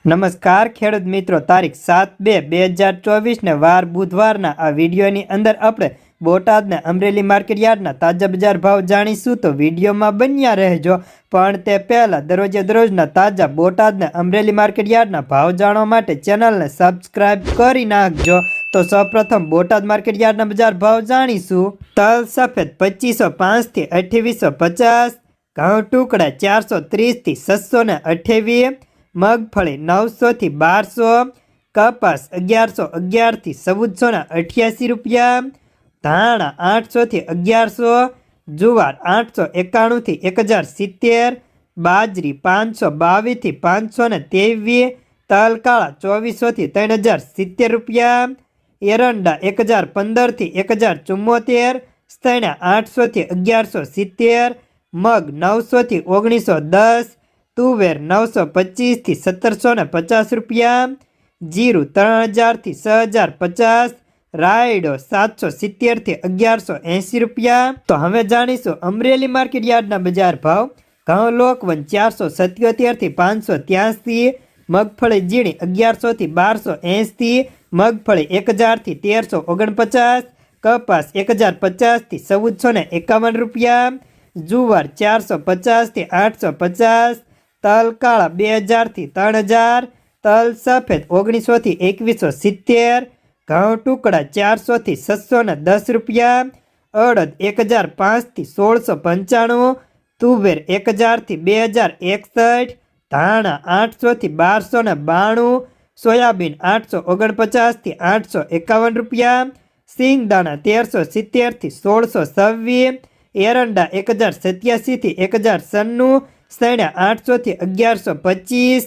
નમસ્કાર ખેડૂત મિત્રો, તારીખ 7/2/2024 ને વાર બુધવારના આ વિડીયોની અંદર આપણે બોટાદના અમરેલી માર્કેટ યાર્ડના તાજા બજાર ભાવ જાણીશું, તો વિડીયોમાં બન્યા રહેજો। પણ તે પહેલાં દરરોજે દરરોજના તાજા બોટાદના અમરેલી માર્કેટ યાર્ડના ભાવ જાણવા માટે ચેનલને સબસ્ક્રાઇબ કરી નાખજો। તો સૌપ્રથમ બોટાદ માર્કેટ યાર્ડના બજાર ભાવ જાણીશું। તલ સફેદ 2505 થી 2850, ઘઉં ટુકડા 430 થી 628, મગફળી 900 થી 1200, કપાસ 1111 થી 1488 રૂપિયા, ધાણા 800 થી 1100, જુવાર 891 થી 1070, બાજરી 522 થી 523, તલ કાળા 2400 થી 3070 રૂપિયા, એરંડા 1015 થી 1074, સ્તૈણા 800 થી 1170, મગ 900 થી 1910, તુવેર 925 થી 1750 રૂપિયા, જીરું 3000 થી 6050, રાયડો 770 થી 1180 રૂપિયા। તો હવે જાણીશું અમરેલી માર્કેટ યાર્ડના બજાર ભાવ। ઘઉં લોકવન 477 થી 583, મગફળી ઝીણી 1100 થી 1280, મગફળી 1000 થી 1349, કપાસ 1050 થી 1451 રૂપિયા, જુવાર 450 થી 850, તલ કાળા 2000 થી 3000, તલ સફેદ 1900 થી 2170, ઘઉં ટુકડા 400 થી 610 રૂપિયા, અડદ 1005 થી 1695, તુવેર 1000 થી 2061, ધાણા 800 થી 1292, સોયાબીન 849 થી 851 રૂપિયા, સિંગદાણા 1370 થી 1626, એરંડા 1087 થી 1096, સૈણા 800 થી 1125,